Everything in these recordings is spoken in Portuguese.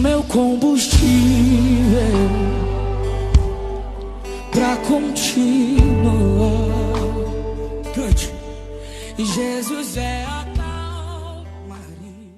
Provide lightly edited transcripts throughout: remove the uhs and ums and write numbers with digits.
meu combustível pra continuar. Cante. Jesus é a tal Maria.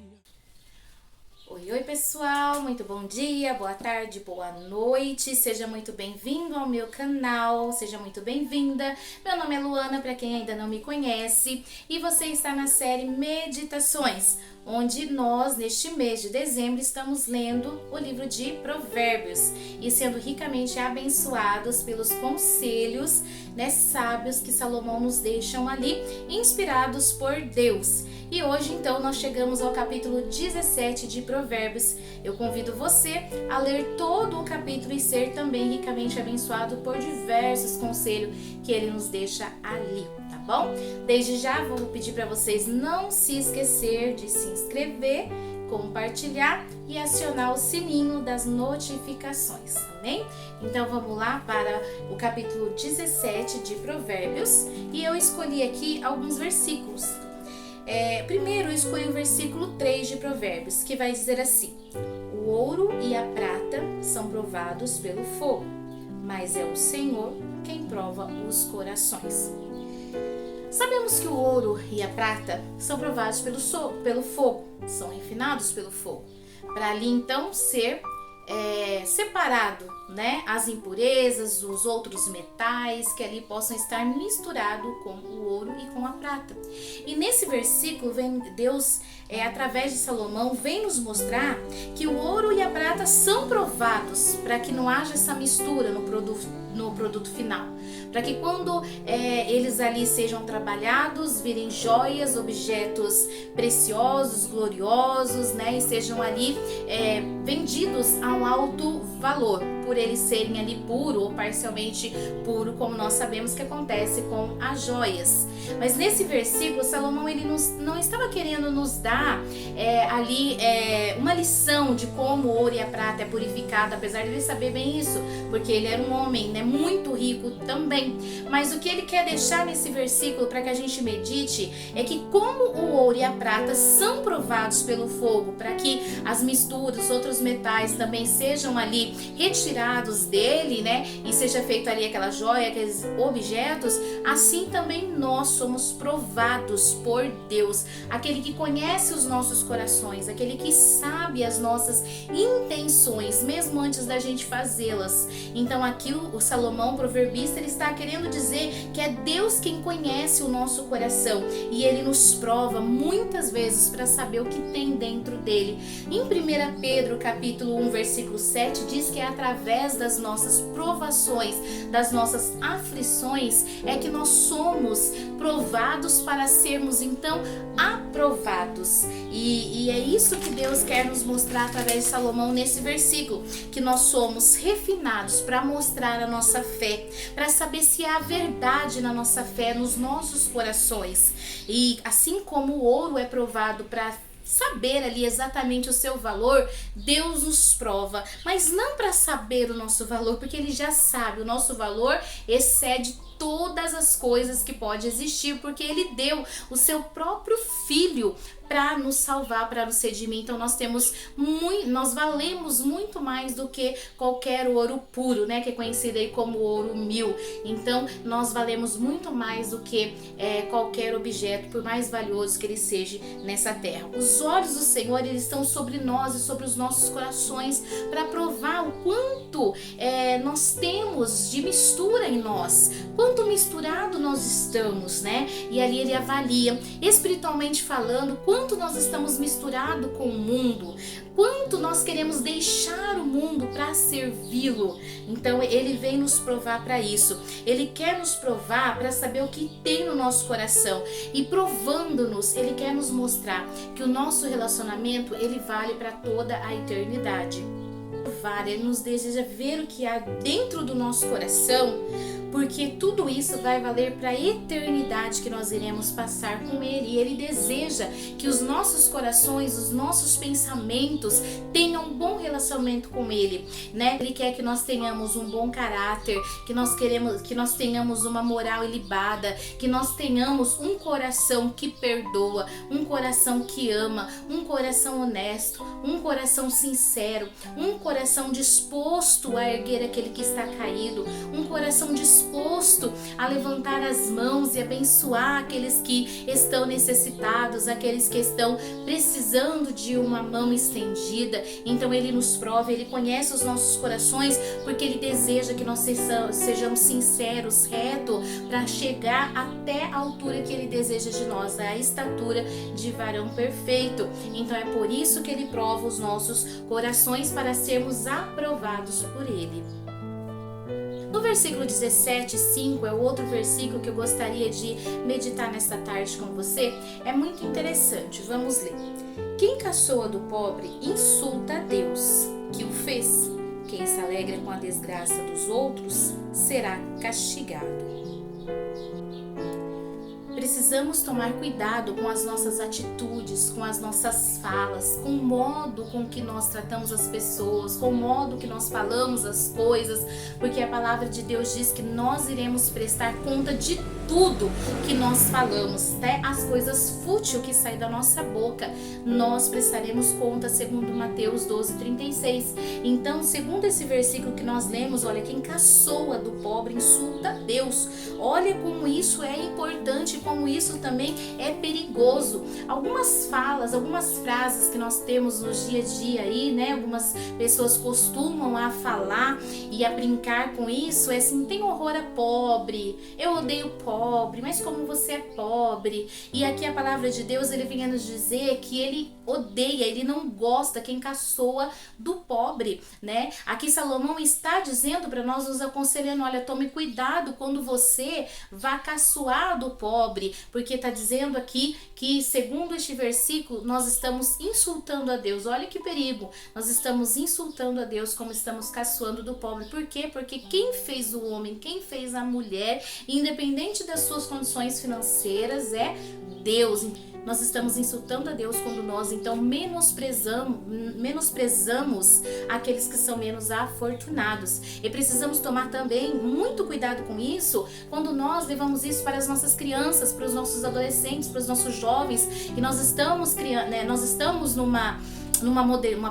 Oi pessoal, muito bom dia, boa tarde, boa noite, seja muito bem-vindo ao meu canal, seja muito bem-vinda. Meu nome é Luana, para quem ainda não me conhece, e você está na série Meditações, onde nós, neste mês de dezembro, estamos lendo o livro de Provérbios e sendo ricamente abençoados pelos conselhos, sábios que Salomão nos deixam ali, inspirados por Deus. E hoje, então, nós chegamos ao capítulo 17 de Provérbios. Eu convido você a ler todo o capítulo e ser também ricamente abençoado por diversos conselhos que ele nos deixa ali, tá bom? Desde já, vou pedir para vocês não se esquecer de se inscrever, compartilhar e acionar o sininho das notificações, amém? Então vamos lá para o capítulo 17 de Provérbios e eu escolhi aqui alguns versículos. Primeiro eu escolhi o versículo 3 de Provérbios, que vai dizer assim: o ouro e a prata são provados pelo fogo, mas é o Senhor quem prova os corações. Sabemos que o ouro e a prata são provados pelo fogo, são refinados pelo fogo, para ali então ser separado, as impurezas, os outros metais que ali possam estar misturados com o ouro e com a prata. E nesse versículo Deus, através de Salomão, vem nos mostrar que o ouro e a prata são provados para que não haja essa mistura no produto final, para que quando eles ali sejam trabalhados, virem joias, objetos preciosos, gloriosos, e sejam ali vendidos a um alto valor, por eles serem ali puro ou parcialmente puro, como nós sabemos que acontece com as joias. Mas nesse versículo, Salomão ele não estava querendo nos dar uma lição de como o ouro e a prata é purificado, apesar de ele saber bem isso, porque ele era um homem muito rico também. Mas o que ele quer deixar nesse versículo para que a gente medite é que como o ouro e a prata são provados pelo fogo, para que as misturas, outros metais também sejam ali retirados dele, e seja feito ali aquela joia, aqueles objetos, assim também nós somos provados por Deus, aquele que conhece os nossos corações, aquele que sabe as nossas intenções, mesmo antes da gente fazê-las. Então aqui o Salomão, proverbista, ele está querendo dizer que é Deus quem conhece o nosso coração e ele nos prova muitas vezes para saber o que tem dentro dele. Em 1 Pedro capítulo 1, versículo 7, diz que é através das nossas provações, das nossas aflições, é que nós somos provados para sermos então aprovados. E é isso que Deus quer nos mostrar através de Salomão nesse versículo, que nós somos refinados para mostrar a nossa fé, para saber se há verdade na nossa fé, nos nossos corações. E assim como o ouro é provado para saber ali exatamente o seu valor, Deus nos prova, mas não para saber o nosso valor, porque Ele já sabe, o nosso valor excede todas as coisas que pode existir, porque Ele deu o seu próprio Filho para nos salvar, para nos redimir. Então nós valemos muito mais do que qualquer ouro puro, que é conhecido aí como ouro 1000. Então nós valemos muito mais do que qualquer objeto, por mais valioso que ele seja nessa terra. Os olhos do Senhor, eles estão sobre nós e sobre os nossos corações para provar o quanto nós temos de mistura em nós, quanto misturado nós estamos, E ali ele avalia, espiritualmente falando, quanto nós estamos misturados com o mundo, quanto nós queremos deixar o mundo para servi-lo. Então ele vem nos provar para isso. Ele quer nos provar para saber o que tem no nosso coração, e provando-nos, ele quer nos mostrar que o nosso relacionamento ele vale para toda a eternidade. Ele nos deseja ver o que há dentro do nosso coração porque tudo isso vai valer para a eternidade que nós iremos passar com Ele. E Ele deseja que os nossos corações, os nossos pensamentos tenham um bom relacionamento com Ele, né? Ele quer que nós tenhamos um bom caráter, que nós tenhamos uma moral ilibada, que nós tenhamos um coração que perdoa, um coração que ama, um coração honesto, um coração sincero, um coração disposto a erguer aquele que está caído, um coração disposto a levantar as mãos e abençoar aqueles que estão necessitados, aqueles que estão precisando de uma mão estendida. Então Ele nos prova, Ele conhece os nossos corações, porque Ele deseja que nós sejamos sinceros, retos, para chegar até a altura que Ele deseja de nós, a estatura de varão perfeito. Então é por isso que Ele prova os nossos corações, para sermos aprovados por Ele. No versículo 17:5 é o outro versículo que eu gostaria de meditar nesta tarde com você. É muito interessante, vamos ler. Quem caçoa do pobre insulta a Deus, que o fez. Quem se alegra com a desgraça dos outros será castigado. Precisamos tomar cuidado com as nossas atitudes, com as nossas falas, com o modo com que nós tratamos as pessoas, com o modo que nós falamos as coisas, porque a palavra de Deus diz que nós iremos prestar conta de tudo que nós falamos, até as coisas fúteis que saem da nossa boca, nós prestaremos conta, segundo Mateus 12:36. Então, segundo esse versículo que nós lemos, olha, quem caçoa do pobre insulta a Deus. Olha como isso é importante, como isso também é perigoso. Algumas falas, algumas frases que nós temos no dia a dia aí, né? Algumas pessoas costumam a falar e a brincar com isso, é assim, tem horror a pobre, eu odeio pobre, mas como você é pobre? E aqui a palavra de Deus, Ele vem a nos dizer que Ele odeia, Ele não gosta quem caçoa do pobre, né? Aqui Salomão está dizendo para nós, nos aconselhando, olha, tome cuidado quando você vá caçoar do pobre, porque está dizendo aqui que, segundo este versículo, nós estamos insultando a Deus. Olha que perigo, nós estamos insultando a Deus como estamos caçoando do pobre. Por quê? Porque quem fez o homem, quem fez a mulher, independente das suas condições financeiras, é Deus. Nós estamos insultando a Deus quando nós, então, menosprezamos aqueles que são menos afortunados. E precisamos tomar também muito cuidado com isso quando nós levamos isso para as nossas crianças, para os nossos adolescentes, para os nossos jovens, e nós estamos numa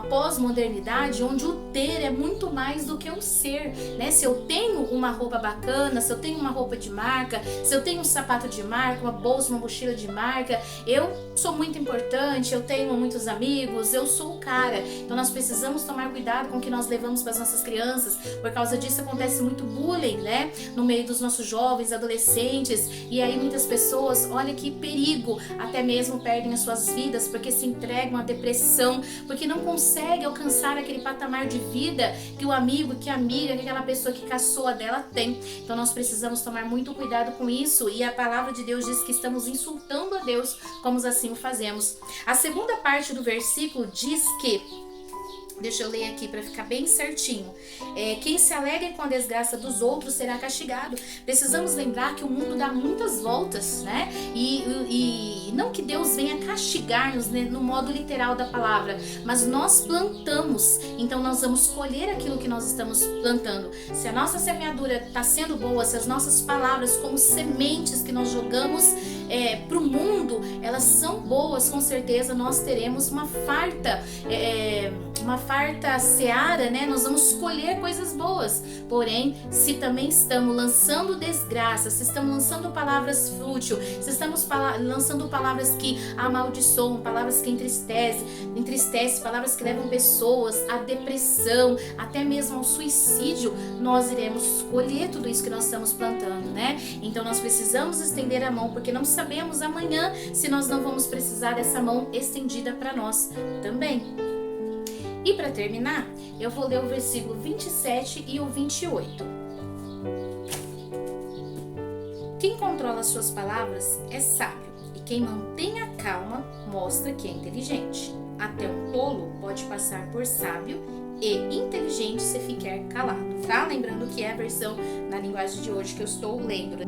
pós-modernidade onde o ter é muito mais do que o ser, né? Se eu tenho uma roupa bacana, se eu tenho uma roupa de marca, se eu tenho um sapato de marca, uma bolsa, uma mochila de marca, eu sou muito importante, eu tenho muitos amigos, eu sou o cara. Então nós precisamos tomar cuidado com o que nós levamos para as nossas crianças. Por causa disso acontece muito bullying, né? No meio dos nossos jovens, adolescentes, e aí muitas pessoas, olha que perigo, até mesmo perdem as suas vidas porque se entregam à depressão, porque não consegue alcançar aquele patamar de vida que o amigo, que a amiga, que aquela pessoa que caçoa dela tem. Então nós precisamos tomar muito cuidado com isso, e a palavra de Deus diz que estamos insultando a Deus como assim o fazemos. A segunda parte do versículo diz que, deixa eu ler aqui para ficar bem certinho. Quem se alegra com a desgraça dos outros será castigado. Precisamos lembrar que o mundo dá muitas voltas, né? E não que Deus venha castigar-nos, né, no modo literal da palavra, mas nós plantamos, então nós vamos colher aquilo que nós estamos plantando. Se a nossa semeadura está sendo boa, se as nossas palavras como sementes que nós jogamos para o mundo, elas são boas, com certeza nós teremos uma farta seara, né? Nós vamos colher coisas boas. Porém, se também estamos lançando desgraça, se estamos lançando palavras fúteis, se estamos lançando palavras que amaldiçoam, palavras que entristecem, palavras que levam pessoas à depressão, até mesmo ao suicídio, nós iremos colher tudo isso que nós estamos plantando, né? Então nós precisamos estender a mão, porque não sabemos amanhã se nós não vamos precisar dessa mão estendida para nós também. E para terminar, eu vou ler o versículo 27 e o 28. Quem controla suas palavras é sábio, e quem mantém a calma mostra que é inteligente. até um tolo pode passar por sábio e inteligente se ficar calado, tá? Lembrando que é a versão na linguagem de hoje que eu estou lendo.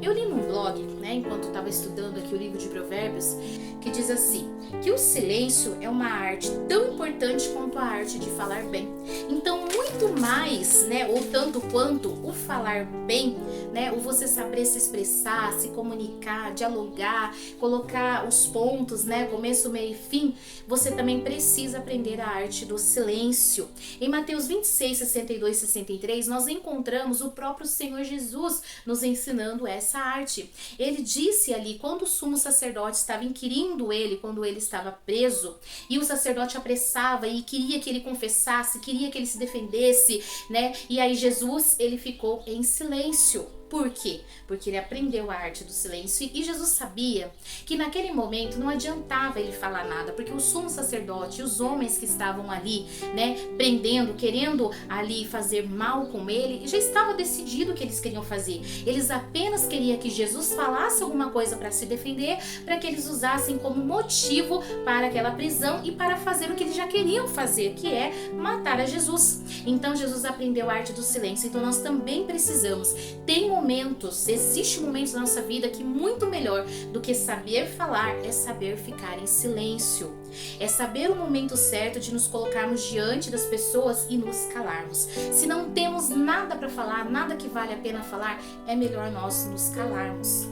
Eu li num blog, né, enquanto eu estava estudando aqui o livro de Provérbios, que diz assim, que o silêncio é uma arte tão importante quanto a arte de falar bem. Então, muito mais, né, ou tanto quanto o falar bem, né, o você saber se expressar, se comunicar, dialogar, colocar os pontos, né, começo, meio e fim, você também precisa aprender a arte do silêncio. Em Mateus 26, 62 e 63, nós encontramos o próprio Senhor Jesus nos ensinando essa arte. Ele disse ali, quando o sumo sacerdote estava inquirindo ele, quando ele estava preso, e o sacerdote apressava e queria que ele confessasse, queria que ele se defendesse, né? E aí Jesus, ele ficou em silêncio. Por quê? Porque ele aprendeu a arte do silêncio e Jesus sabia que naquele momento não adiantava ele falar nada, porque o sumo sacerdote e os homens que estavam ali, né, prendendo, querendo ali fazer mal com ele, já estava decidido o que eles queriam fazer. Eles apenas queriam que Jesus falasse alguma coisa para se defender, para que eles usassem como motivo para aquela prisão e para fazer o que eles já queriam fazer, que é matar a Jesus. Então Jesus aprendeu a arte do silêncio, então nós também precisamos. Existe momentos na nossa vida que muito melhor do que saber falar é saber ficar em silêncio. É saber o momento certo de nos colocarmos diante das pessoas e nos calarmos. Se não temos nada para falar, nada que vale a pena falar, é melhor nós nos calarmos.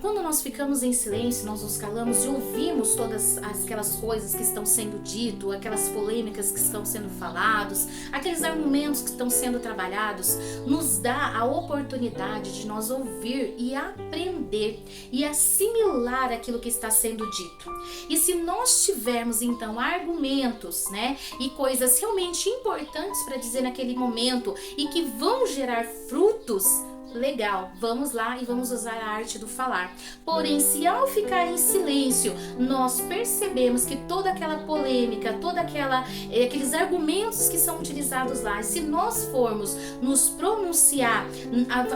Quando nós ficamos em silêncio, nós nos calamos e ouvimos todas aquelas coisas que estão sendo dito, aquelas polêmicas que estão sendo falados, aqueles argumentos que estão sendo trabalhados, nos dá a oportunidade de nós ouvir e aprender e assimilar aquilo que está sendo dito. E se nós tivermos então argumentos, né, e coisas realmente importantes para dizer naquele momento e que vão gerar frutos, legal, vamos lá e vamos usar a arte do falar. Porém, se ao ficar em silêncio, nós percebemos que toda aquela polêmica, aqueles argumentos que são utilizados lá, se nós formos nos pronunciar,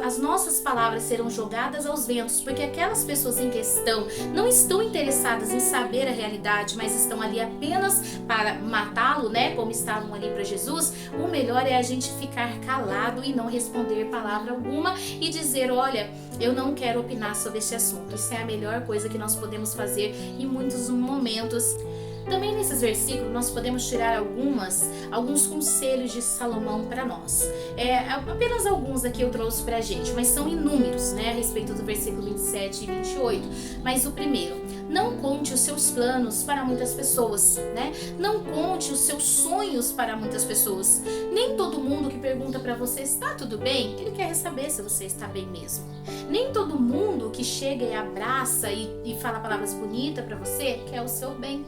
as nossas palavras serão jogadas aos ventos, porque aquelas pessoas em questão não estão interessadas em saber a realidade, mas estão ali apenas para matá-lo, né, como estavam ali para Jesus. O melhor é a gente ficar calado e não responder palavra alguma e dizer, olha, eu não quero opinar sobre esse assunto. Isso é a melhor coisa que nós podemos fazer em muitos momentos. Também nesses versículos nós podemos tirar alguns conselhos de Salomão para nós. Apenas alguns aqui eu trouxe pra gente, mas são inúmeros, né, a respeito do versículo 27 e 28. Mas o primeiro, não conte os seus planos para muitas pessoas, né? Não conte os seus sonhos para muitas pessoas. Nem todo mundo que pergunta para você, está tudo bem? Ele quer saber se você está bem mesmo. Nem todo mundo que chega e abraça e fala palavras bonitas para você quer o seu bem.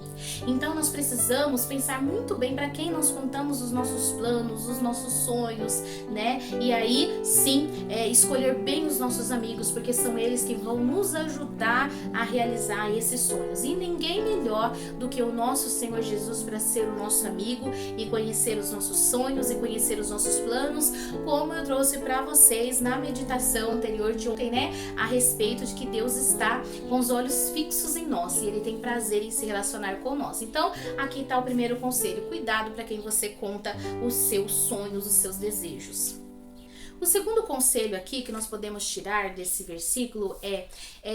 Então nós precisamos pensar muito bem para quem nós contamos os nossos planos, os nossos sonhos, né? E aí sim, escolher bem os nossos amigos, porque são eles que vão nos ajudar a realizar esses sonhos. E ninguém melhor do que o nosso Senhor Jesus para ser o nosso amigo e conhecer os nossos sonhos e conhecer os nossos planos, como eu trouxe para vocês na meditação anterior de ontem, né? A respeito de que Deus está com os olhos fixos em nós e Ele tem prazer em se relacionar com nós. Então, aqui está o primeiro conselho. Cuidado para quem você conta os seus sonhos, os seus desejos. O segundo conselho aqui que nós podemos tirar desse versículo é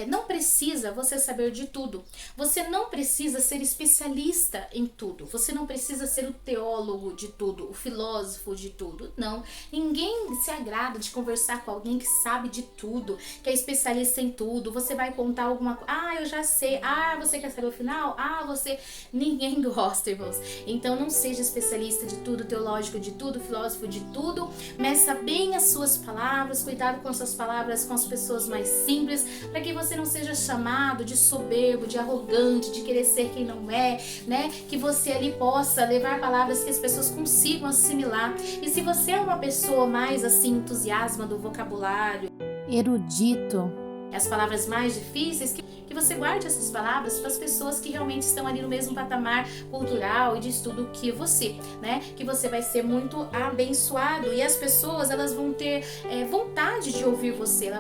não precisa você saber de tudo. Você não precisa ser especialista em tudo. Você não precisa ser o teólogo de tudo, o filósofo de tudo. Não. Ninguém se agrada de conversar com alguém que sabe de tudo, que é especialista em tudo. Você vai contar alguma coisa. Ah, eu já sei. Ah, você quer saber o final? Ah, você... Ninguém gosta, irmãos. Então não seja especialista de tudo, teológico de tudo, filósofo de tudo. Meça bem as suas palavras, cuidado com suas palavras com as pessoas mais simples, para que você não seja chamado de soberbo, de arrogante, de querer ser quem não é, né? Que você ali possa levar palavras que as pessoas consigam assimilar. E se você é uma pessoa mais assim, entusiasma do vocabulário, erudito, as palavras mais difíceis, que que você guarde essas palavras para as pessoas que realmente estão ali no mesmo patamar cultural e de estudo que você, né? Que você vai ser muito abençoado e as pessoas, elas vão ter vontade de ouvir você,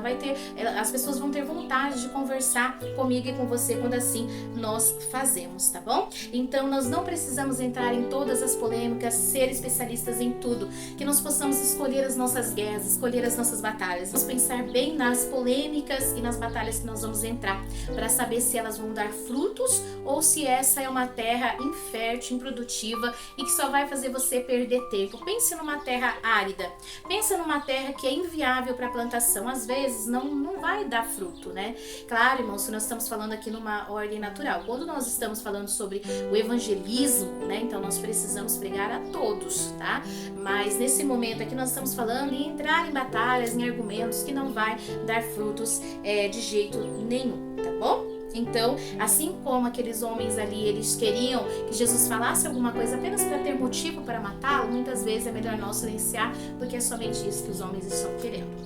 as pessoas vão ter vontade de conversar comigo e com você quando assim nós fazemos, tá bom? Então nós não precisamos entrar em todas as polêmicas, ser especialistas em tudo, que nós possamos escolher as nossas guerras, escolher as nossas batalhas, vamos pensar bem nas polêmicas e nas batalhas que nós vamos entrar, para saber se elas vão dar frutos ou se essa é uma terra infértil, improdutiva e que só vai fazer você perder tempo. Pense numa terra árida, pensa numa terra que é inviável para plantação, às vezes não vai dar fruto, né? Claro, irmãos, nós estamos falando aqui numa ordem natural. Quando nós estamos falando sobre o evangelismo, né? Então nós precisamos pregar a todos, tá? Mas nesse momento aqui nós estamos falando em entrar em batalhas, em argumentos que não vai dar frutos de jeito nenhum, tá bom? Então, assim como aqueles homens ali, eles queriam que Jesus falasse alguma coisa apenas para ter motivo para matá-lo, muitas vezes é melhor nós silenciar, porque é somente isso que os homens estão querendo.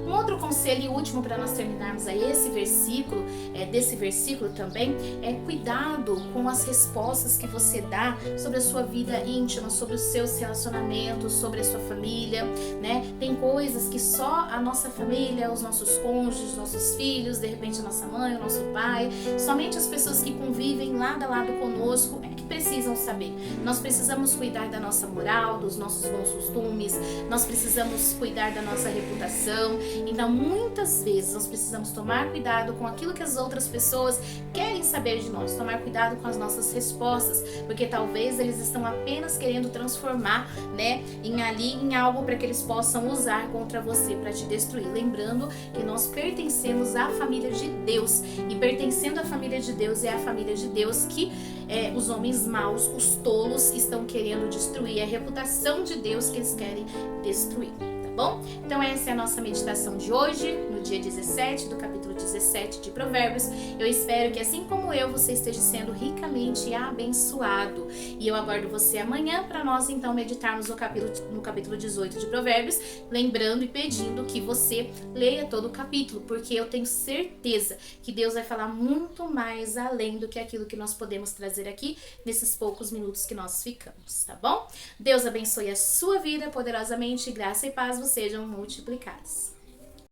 Um outro conselho e último para nós terminarmos aí esse versículo, desse versículo também, é cuidado com as respostas que você dá sobre a sua vida íntima, sobre os seus relacionamentos, sobre a sua família, né? Tem coisas que só a nossa família, os nossos cônjuges, os nossos filhos, de repente a nossa mãe, o nosso pai, somente as pessoas que convivem lado a lado conosco é que precisam saber. Nós precisamos cuidar da nossa moral, dos nossos bons costumes, nós precisamos cuidar da nossa reputação. Então, muitas vezes nós precisamos tomar cuidado com aquilo que as outras pessoas querem saber de nós, tomar cuidado com as nossas respostas, porque talvez eles estão apenas querendo transformar, né, em algo para que eles possam usar contra você para te destruir. Lembrando que nós pertencemos à família de Deus e pertencendo à família de Deus é a família de Deus que os homens maus, os tolos, estão querendo destruir, é a reputação de Deus que eles querem destruir. Bom? Então essa é a nossa meditação de hoje, no dia 17 do capítulo 17 de Provérbios. Eu espero que assim como eu, você esteja sendo ricamente abençoado. E eu aguardo você amanhã para nós então meditarmos no capítulo 18 de Provérbios, lembrando e pedindo que você leia todo o capítulo, porque eu tenho certeza que Deus vai falar muito mais além do que aquilo que nós podemos trazer aqui nesses poucos minutos que nós ficamos, tá bom? Deus abençoe a sua vida poderosamente, graça e paz sejam multiplicados.